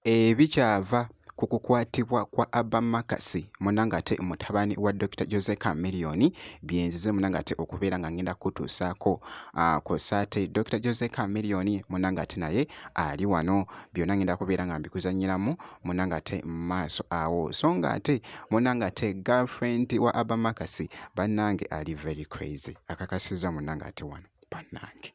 Bikyava ku kukwatibwa kwa Abba Makasi munanga ate mutabani wa Dr. Jose Chameleone byenzize munanga ate okubeera nga ngenda kutuusaako kw'ossa ate Dr. Jose Chameleone munanga ate naye ali wano byonna ngenda kubeera nga mbikuzanyiramu munanga ate maaso awo so nga ate munanga ate girlfriend wa Abba Makasi bannange ali very crazy akakasiza munanga ate wano bannange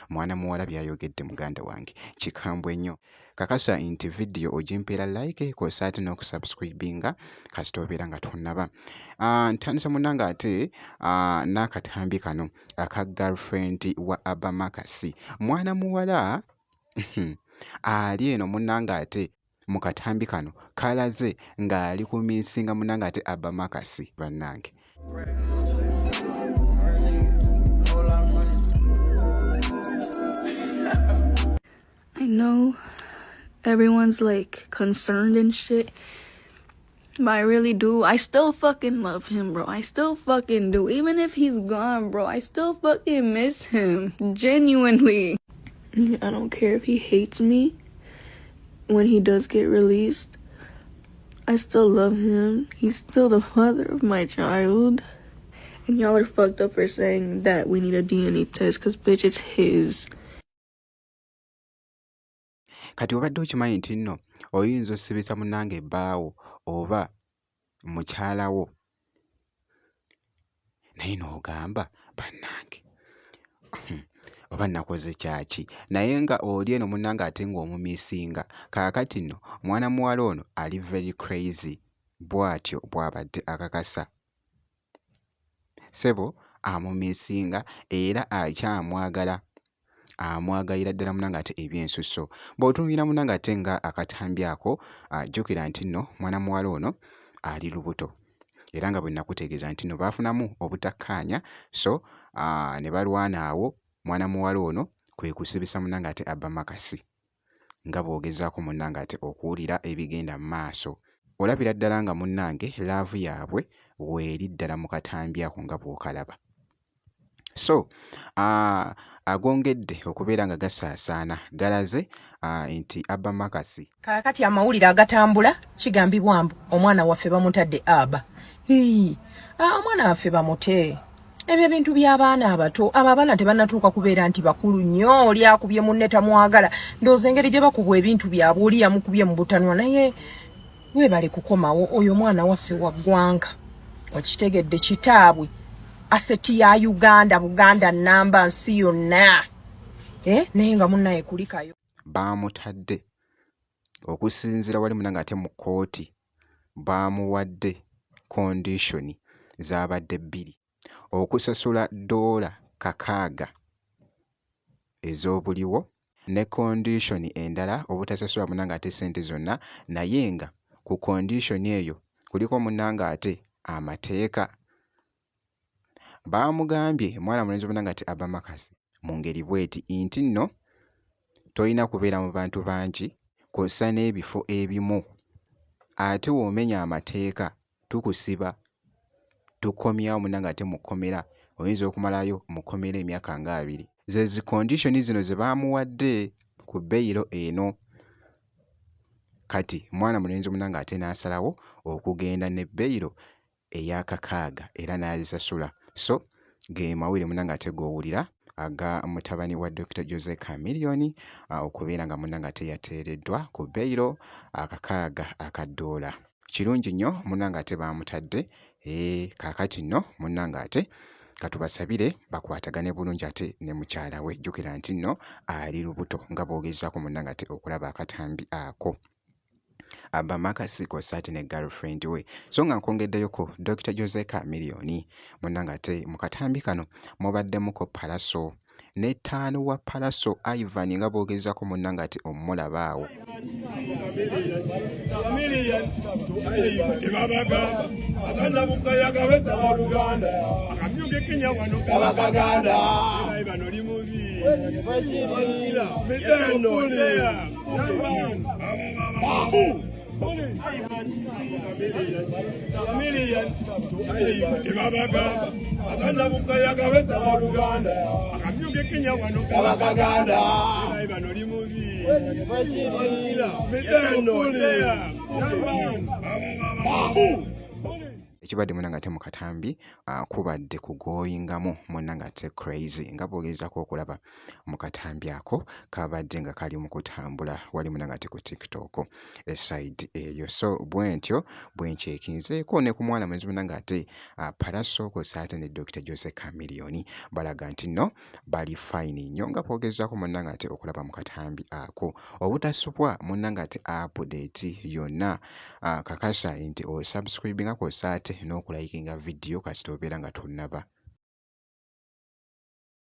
mwana muwala byayogedde muganda wange kikambwe nnyo kakasa nti video ogimpeera like kw'ossa ate n'okusubscribinga kasita obeera nga tonnaba ntandisa munanga ate n'akatambi kano aka girlfriend wa Abba Makasi mwana muwala ali eno munanga ate mu katambi kano kalaze ng'ali ku minsinga munanga ate Abba Makasi bannange. I know everyone's like concerned and shit, but I really do. I still fucking love him, bro. I still fucking do. Even if he's gone, bro, I still fucking miss him. Genuinely. I don't care if he hates me when he does get released. I still love him. He's still the father of my child. And y'all are fucked up for saying that we need a DNA test, because bitch, it's his. Kati obadde okimanyi nti nno oyinza osibisa munnange ebbaawo oba mukyalawo naye n'ogamba bannange oba nakoze kyaki naye nga oli eno munnange ate ng'omumiisinga kaakati nno mwana muwala ono ali very crazy bw'atyo bw'abadde akakasa ssebo amumiisinga era akyamwagala amwagalira ddala munanga ate ebyensusso bw'otunuulira munanga ate nga akatambi ako jjukira nti nno mwana muwala ono ali lubuto era nga bwe nakutegeeza nti nno baafunamu obutakkaanya so ne balwana awo mwana muwala ono kwe kusibisa munanga ate Abba Makasi nga bw'ogezaako munanga ate okuwulira ebigenda mu maaso olabira ddala nga munnange laavu yaabwe weeri ddala mu katambi ako nga bw'okalaba so agongedde okubeera nga gasaasaana galaze nti Abba Makasi kaakati amawulire agatambula kigambibwa mbu omwana waffe bamutadde Abba omwana waffe bamute ebyo ebintu by'abaana abato ababala tebannatuuka kubeera nti bakulu nnyo oli akubye munne tamwagala ndowooza engeri gye bakubwa ebintu byabwe oli yamukubye mu butanwa naye weebale kukomawo oyo omwana waffe wa ggwanga okitegedde kitaabwe aseti ya Uganda Buganda namba nsi yonna naye nga munnaye kulikayo baamutadde okusinziira wali munanga ate mu kkooti baamuwadde kondishoni z'abadde 2 okusasula $600 ez'obuliwo ne kondishoni endala obutasasula munanga ate sente zonna naye nga ku kondishoni eyo kuliko munanga ate amateeka baamugambye mwana mulenzi munanga ate Abba Makasi mu ngeri bweti nti nno tolina kubeera mu bantu bangi kw'ossa n'ebifo ebimu ate w'omenya amateeka tukusiba tukomyawo munanga ate mu kkomera oyinza okumalayo mu kkomera emyaka nga 2 ze zikondishoni zino ze baamuwadde ku beyiro eno kati mwana mulenzi munanga ate n'asalawo okugenda ne beyiro ey'akakaaga era n'azisasula so ge mawulire munanga ate g'owulira aga mutabani wa Dr. Jose Chameleone okubeera nga munanga ate yateereddwa ku beyiro $600 kirungi nnyo munanga ate baamutadde kaakati nno munanga ate katubasabire bakwatagane bulungi ate ne mukyala we jjukira nti nno ali lubuto nga bw'ogezaako munanga ate okulaba akatambi ako Abba Makasi kw'ossa ate ne girlfriend we so nga nkwongeddeyoko Dr. Jose Chameleone munanga ate mu katambi kano mubaddemuko Palaso ne ttaano wa Palaso Ivan nga bw'ogezaako munanga ate omulaba awo Kenya wano kabakaganda ekibadde munanga ate mu katambi kubadde kugoyingamu munanga ate crazy nga bw'ogezaako okulaba mu katambi ako kabadde nga kali mu kutambula wali munanga ate ku TikTok eside eyo so bwentyo bwenkyekinzeeko ne ku mwana mwezi munanga ate Pallaso kw'ossa ate ne Dr. Jose Chameleone balaga nti no bali fine nnyo nga bw'ogezaako munanga ate okulaba mu katambi ako obutasubwa munanga ate update yonna kakasa nti osubscribinga kw'ossa ate n'okulayikinga vidiyo kasita obeera nga tonnaba